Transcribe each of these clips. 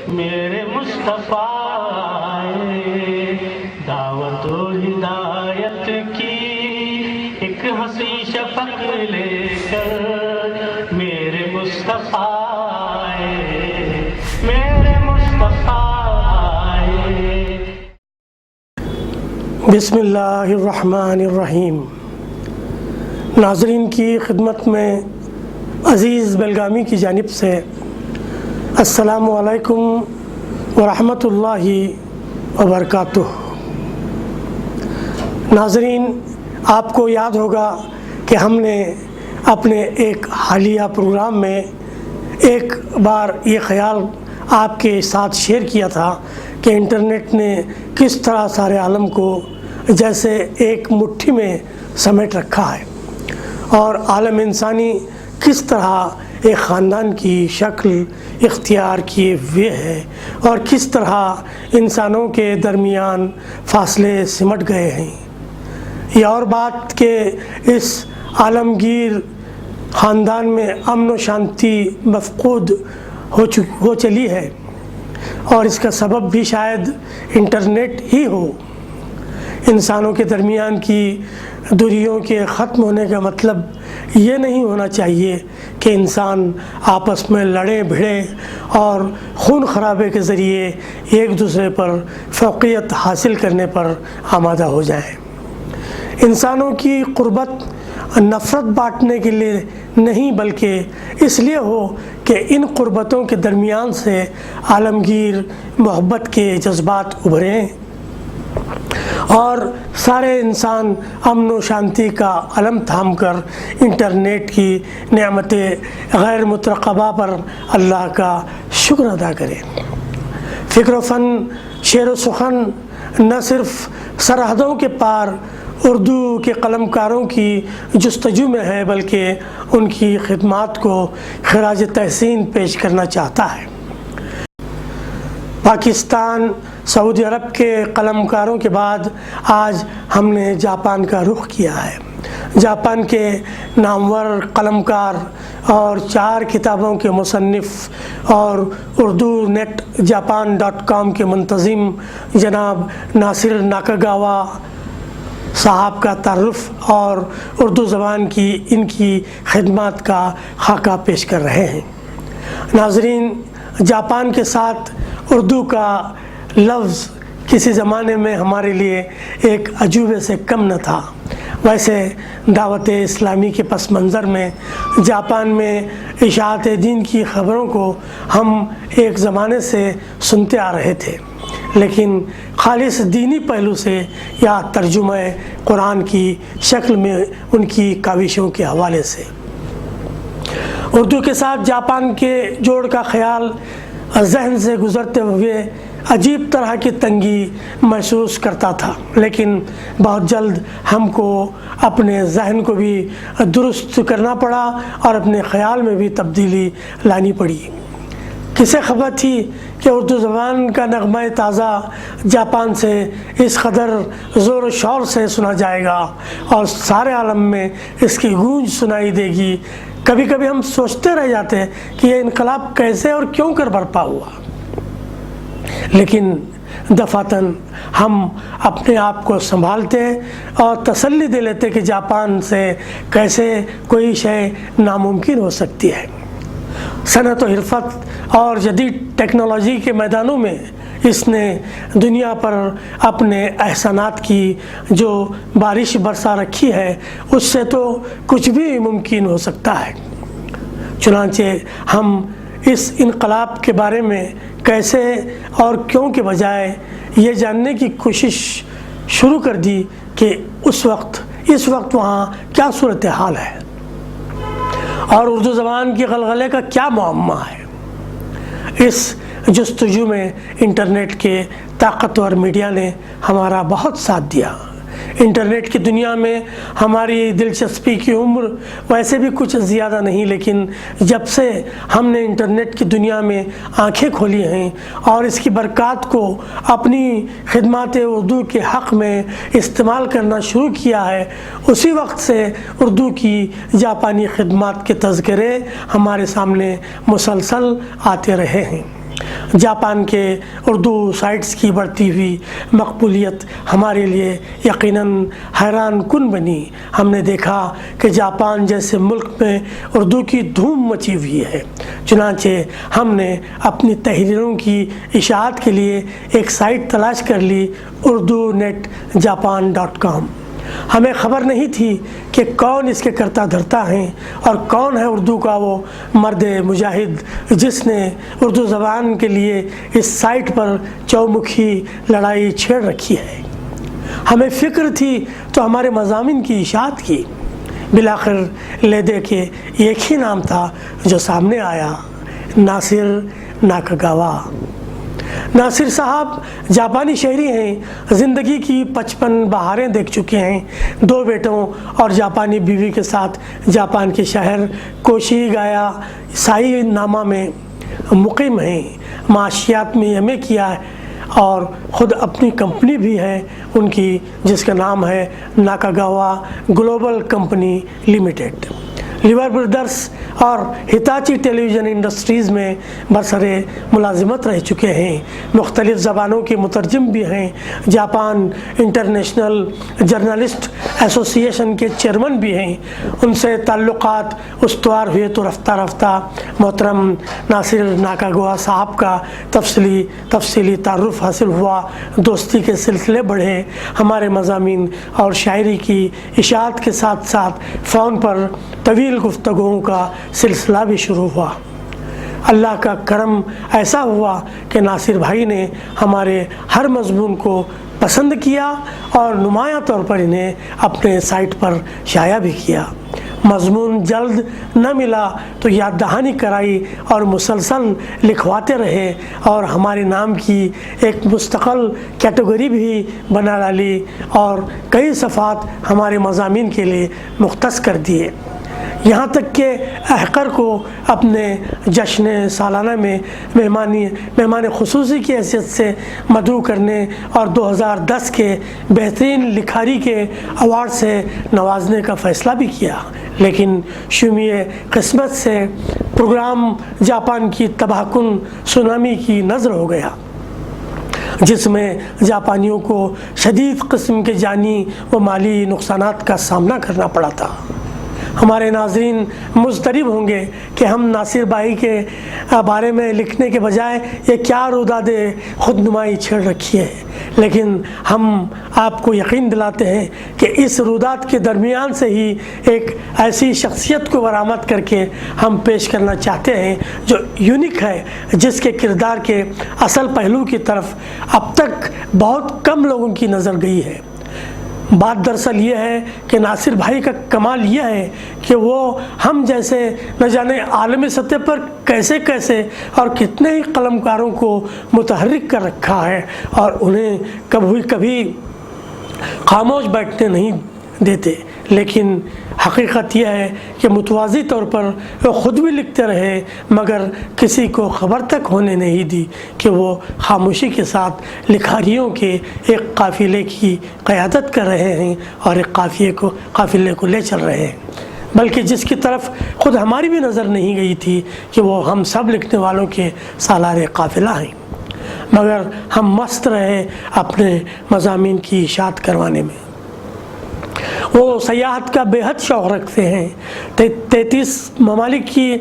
میرے مصطفیٰ دعوت و ہدایت کی ایک ہنسی شفق لے کر میرے مصطفیٰ بسم اللہ الرحمن الرحیم۔ ناظرین کی خدمت میں عزیز بیلگامی کی جانب سے السلام علیکم ورحمۃ اللہ وبرکاتہ۔ ناظرین، آپ کو یاد ہوگا کہ ہم نے اپنے ایک حالیہ پروگرام میں ایک بار یہ خیال آپ کے ساتھ شیئر کیا تھا کہ انٹرنیٹ نے کس طرح سارے عالم کو جیسے ایک مٹھی میں سمیٹ رکھا ہے، اور عالم انسانی کس طرح ایک خاندان کی شکل اختیار کیے ہوئے ہے، اور کس طرح انسانوں کے درمیان فاصلے سمٹ گئے ہیں۔ یہ اور بات کہ اس عالمگیر خاندان میں امن و شانتی مفقود ہو چلی ہے، اور اس کا سبب بھی شاید انٹرنیٹ ہی ہو۔ انسانوں کے درمیان کی دوریوں کے ختم ہونے کا مطلب یہ نہیں ہونا چاہیے کہ انسان آپس میں لڑے بھڑے اور خون خرابے کے ذریعے ایک دوسرے پر فوقیت حاصل کرنے پر آمادہ ہو جائیں۔ انسانوں کی قربت نفرت بانٹنے کے لیے نہیں، بلکہ اس لیے ہو کہ ان قربتوں کے درمیان سے عالمگیر محبت کے جذبات ابھریں اور سارے انسان امن و شانتی کا علم تھام کر انٹرنیٹ کی نعمت غیر مترقبہ پر اللہ کا شکر ادا کریں۔ فکر و فن، شعر و سخن نہ صرف سرحدوں کے پار اردو کے قلمکاروں کی جستجو میں ہے، بلکہ ان کی خدمات کو خراج تحسین پیش کرنا چاہتا ہے۔ پاکستان، سعودی عرب کے قلمکاروں کے بعد آج ہم نے جاپان کا رخ کیا ہے۔ جاپان کے نامور قلمکار اور 4 کتابوں کے مصنف اور اردو نیٹ جاپان.com کے منتظم جناب ناصر ناکاگاوا صاحب کا تعارف اور اردو زبان کی ان کی خدمات کا خاکہ پیش کر رہے ہیں۔ ناظرین، جاپان کے ساتھ اردو کا لفظ کسی زمانے میں ہمارے لیے ایک عجوبے سے کم نہ تھا۔ ویسے دعوت اسلامی کے پس منظر میں جاپان میں اشاعت دین کی خبروں کو ہم ایک زمانے سے سنتے آ رہے تھے، لیکن خالص دینی پہلو سے یا ترجمہ قرآن کی شکل میں ان کی کاوشوں کے حوالے سے۔ اردو کے ساتھ جاپان کے جوڑ کا خیال ذہن سے گزرتے ہوئے عجیب طرح کی تنگی محسوس کرتا تھا، لیکن بہت جلد ہم کو اپنے ذہن کو بھی درست کرنا پڑا اور اپنے خیال میں بھی تبدیلی لانی پڑی۔ کسے خبر تھی کہ اردو زبان کا نغمہ تازہ جاپان سے اس قدر زور و شور سے سنا جائے گا اور سارے عالم میں اس کی گونج سنائی دے گی۔ کبھی کبھی ہم سوچتے رہ جاتے ہیں کہ یہ انقلاب کیسے اور کیوں کر برپا ہوا، لیکن دفعتاً ہم اپنے آپ کو سنبھالتے اور تسلی دے لیتے کہ جاپان سے کیسے کوئی شے ناممکن ہو سکتی ہے۔ صنعت و حرفت اور جدید ٹیکنالوجی کے میدانوں میں اس نے دنیا پر اپنے احسانات کی جو بارش برسا رکھی ہے، اس سے تو کچھ بھی ممکن ہو سکتا ہے۔ چنانچہ ہم اس انقلاب کے بارے میں کیسے اور کیوں کے بجائے یہ جاننے کی کوشش شروع کر دی کہ اس وقت وہاں کیا صورتحال ہے اور اردو زبان کی غلغلے کا کیا معمہ ہے۔ اس جستجو میں انٹرنیٹ کے طاقتور میڈیا نے ہمارا بہت ساتھ دیا۔ انٹرنیٹ کی دنیا میں ہماری دلچسپی کی عمر ویسے بھی کچھ زیادہ نہیں، لیکن جب سے ہم نے انٹرنیٹ کی دنیا میں آنکھیں کھولی ہیں اور اس کی برکات کو اپنی خدمات اردو کے حق میں استعمال کرنا شروع کیا ہے، اسی وقت سے اردو کی جاپانی خدمات کے تذکرے ہمارے سامنے مسلسل آتے رہے ہیں۔ جاپان کے اردو سائٹس کی بڑھتی ہوئی مقبولیت ہمارے لیے یقیناً حیران کن بنی۔ ہم نے دیکھا کہ جاپان جیسے ملک میں اردو کی دھوم مچی ہوئی ہے، چنانچہ ہم نے اپنی تحریروں کی اشاعت کے لیے ایک سائٹ تلاش کر لی، urdunet.japan.com۔ ہمیں خبر نہیں تھی کہ کون اس کے کرتا دھرتا ہیں اور کون ہے اردو کا وہ مرد مجاہد جس نے اردو زبان کے لیے اس سائٹ پر چومکھی لڑائی چھیڑ رکھی ہے۔ ہمیں فکر تھی تو ہمارے مضامین کی اشاعت کی، بالآخر لیدے کے ایک ہی نام تھا جو سامنے آیا، ناصر ناکاگاوا۔ ناصر صاحب جاپانی شہری ہیں، زندگی کی 55 بہاریں دیکھ چکے ہیں، 2 بیٹوں اور جاپانی بیوی کے ساتھ جاپان کے شہر کوشیگایا سائی ناما میں مقیم ہیں، معاشیات میں ایم اے کیا ہے اور خود اپنی کمپنی بھی ہے ان کی جس کا نام ہے Nakagawa global company limited. Lever Brothers اور ہتاچی ٹیلی ویژن انڈسٹریز میں برسرے ملازمت رہ چکے ہیں، مختلف زبانوں کے مترجم بھی ہیں، جاپان انٹرنیشنل جرنلسٹ ایسوسی ایشن کے چیئرمین بھی ہیں۔ ان سے تعلقات استوار ہوئے تو رفتہ رفتہ محترم ناصر ناکاگاوا صاحب کا تفصیلی تعارف حاصل ہوا، دوستی کے سلسلے بڑھے، ہمارے مضامین اور شاعری کی اشاعت کے ساتھ ساتھ فون پر طویل گفتگوؤں کا سلسلہ بھی شروع ہوا۔ اللہ کا کرم ایسا ہوا کہ ناصر بھائی نے ہمارے ہر مضمون کو پسند کیا اور نمایاں طور پر انہیں اپنے سائٹ پر شائع بھی کیا۔ مضمون جلد نہ ملا تو یاد دہانی کرائی اور مسلسل لکھواتے رہے اور ہمارے نام کی ایک مستقل کیٹیگری بھی بنا ڈالی اور کئی صفحات ہمارے مضامین کے لیے مختص کر دیے، یہاں تک کہ احقر کو اپنے جشن سالانہ میں مہمان خصوصی کی حیثیت سے مدعو کرنے اور 2010 کے بہترین لکھاری کے ایوارڈ سے نوازنے کا فیصلہ بھی کیا، لیکن شومیِ قسمت سے پروگرام جاپان کی تباہ کن سونامی کی نظر ہو گیا، جس میں جاپانیوں کو شدید قسم کے جانی و مالی نقصانات کا سامنا کرنا پڑا تھا۔ ہمارے ناظرین مضطرب ہوں گے کہ ہم ناصر بھائی کے بارے میں لکھنے کے بجائے یہ کیا روداد خود نمائی چھیڑ رکھی ہے، لیکن ہم آپ کو یقین دلاتے ہیں کہ اس روداد کے درمیان سے ہی ایک ایسی شخصیت کو برآمد کر کے ہم پیش کرنا چاہتے ہیں جو یونیک ہے، جس کے کردار کے اصل پہلو کی طرف اب تک بہت کم لوگوں کی نظر گئی ہے۔ بات دراصل یہ ہے کہ ناصر بھائی کا کمال یہ ہے کہ وہ ہم جیسے نہ جانے عالمی سطح پر کیسے اور کتنے ہی قلم کاروں کو متحرک کر رکھا ہے اور انہیں کبھی خاموش بیٹھنے نہیں دیتے، لیکن حقیقت یہ ہے کہ متوازی طور پر وہ خود بھی لکھتے رہے مگر کسی کو خبر تک ہونے نہیں دی کہ وہ خاموشی کے ساتھ لکھاریوں کے ایک قافلے کی قیادت کر رہے ہیں اور ایک قافلے کو لے چل رہے ہیں، بلکہ جس کی طرف خود ہماری بھی نظر نہیں گئی تھی کہ وہ ہم سب لکھنے والوں کے سالار قافلہ ہیں، مگر ہم مست رہے اپنے مضامین کی اشاعت کروانے میں۔ وہ سیاحت کا بے حد شوق رکھتے ہیں، 33 ممالک کی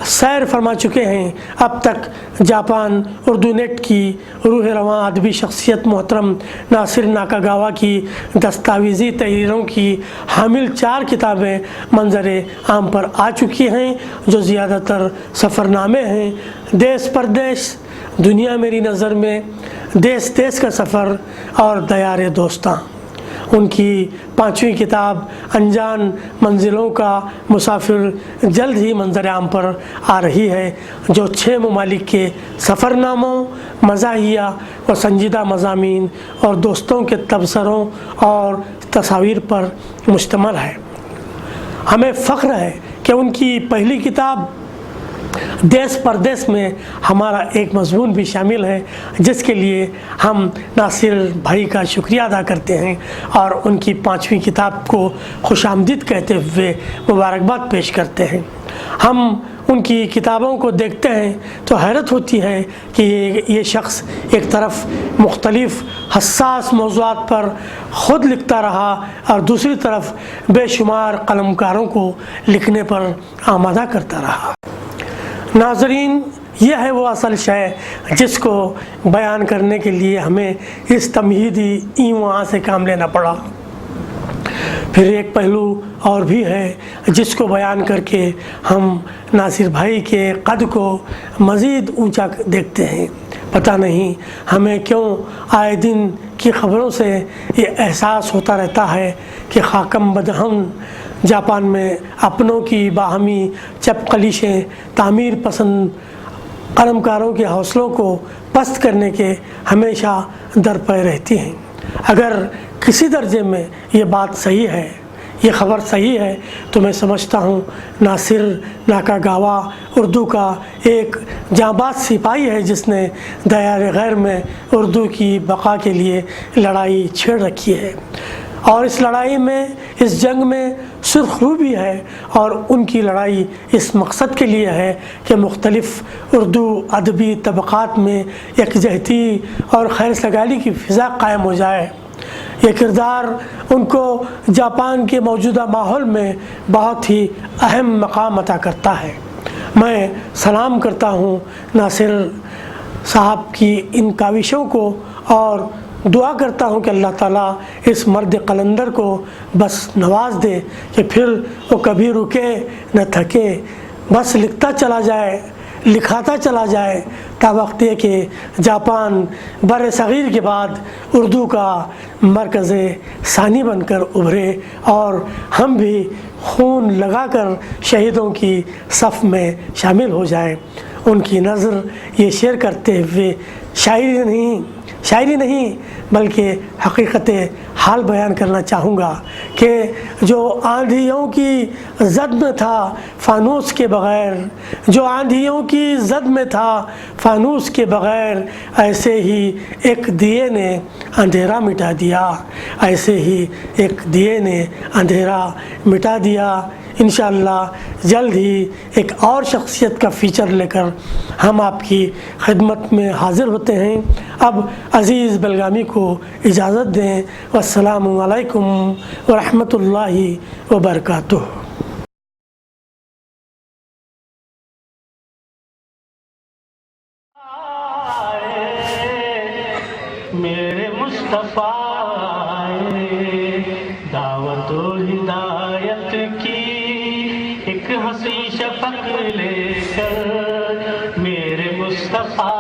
سیر فرما چکے ہیں۔ اب تک جاپان اردو نیٹ کی روح رواں ادبی شخصیت محترم ناصر ناکاگاوا کی دستاویزی تحریروں کی حامل 4 کتابیں منظر عام پر آ چکی ہیں، جو زیادہ تر سفر نامے ہیں۔ دیس پردیش، دنیا میری نظر میں، دیس کا سفر اور دیار دوستاں۔ ان کی 5ویں کتاب انجان منزلوں کا مسافر جلد ہی منظر عام پر آ رہی ہے، جو 6 ممالک کے سفر ناموں، مزاحیہ و سنجیدہ مضامین اور دوستوں کے تبصروں اور تصاویر پر مشتمل ہے۔ ہمیں فخر ہے کہ ان کی پہلی کتاب دیس پردیس میں ہمارا ایک مضمون بھی شامل ہے، جس کے لیے ہم ناصر بھائی کا شکریہ ادا کرتے ہیں اور ان کی 5ویں کتاب کو خوش آمدید کہتے ہوئے مبارکباد پیش کرتے ہیں۔ ہم ان کی کتابوں کو دیکھتے ہیں تو حیرت ہوتی ہے کہ یہ شخص ایک طرف مختلف حساس موضوعات پر خود لکھتا رہا اور دوسری طرف بے شمار قلمکاروں کو لکھنے پر آمادہ کرتا رہا۔ ناظرین، یہ ہے وہ اصل شے جس کو بیان کرنے کے لیے ہمیں اس تمہیدی وہاں سے کام لینا پڑا۔ پھر ایک پہلو اور بھی ہے جس کو بیان کر کے ہم ناصر بھائی کے قد کو مزید اونچا دیکھتے ہیں۔ پتہ نہیں ہمیں کیوں آئے دن کی خبروں سے یہ احساس ہوتا رہتا ہے کہ خاکم بدہن جاپان میں اپنوں کی باہمی چپقلیشیں تعمیر پسند قلمکاروں کے حوصلوں کو پست کرنے کے ہمیشہ درپے رہتی ہیں۔ اگر کسی درجے میں یہ بات صحیح ہے، یہ خبر صحیح ہے، تو میں سمجھتا ہوں ناصر ناکاگاوا اردو کا ایک جانباز سپاہی ہے جس نے دیار غیر میں اردو کی بقا کے لیے لڑائی چھیڑ رکھی ہے، اور اس لڑائی میں، اس جنگ میں سرخ رو بھی ہے، اور ان کی لڑائی اس مقصد کے لیے ہے کہ مختلف اردو ادبی طبقات میں یکجہتی اور خیر سگالی کی فضا قائم ہو جائے۔ یہ کردار ان کو جاپان کے موجودہ ماحول میں بہت ہی اہم مقام عطا کرتا ہے۔ میں سلام کرتا ہوں ناصر صاحب کی ان کاوشوں کو، اور دعا کرتا ہوں کہ اللہ تعالیٰ اس مرد قلندر کو بس نواز دے کہ پھر وہ کبھی رکے نہ تھکے، بس لکھتا چلا جائے، لکھاتا چلا جائے، تا وقت یہ کہ جاپان بر صغیر کے بعد اردو کا مرکز ثانی بن کر ابھرے، اور ہم بھی خون لگا کر شہیدوں کی صف میں شامل ہو جائیں۔ ان کی نظر یہ شعر کرتے ہوئے شاعری نہیں بلکہ حقیقت حال بیان کرنا چاہوں گا کہ جو آندھیوں کی زد میں تھا فانوس کے بغیر، جو آندھیوں کی زد میں تھا فانوس کے بغیر، ایسے ہی ایک دیے نے اندھیرا مٹا دیا، ایسے ہی ایک دیے نے اندھیرا مٹا دیا۔ انشاءاللہ جلد ہی ایک اور شخصیت کا فیچر لے کر ہم آپ کی خدمت میں حاضر ہوتے ہیں۔ اب عزیز بلگامی کو اجازت دیں۔ والسلام علیکم ورحمۃ اللہ وبرکاتہ۔ میرے مصطفیٰ آئے، دعوت و ہدایت کی ایک حسین شفق لے کر، میرے مصطفیٰ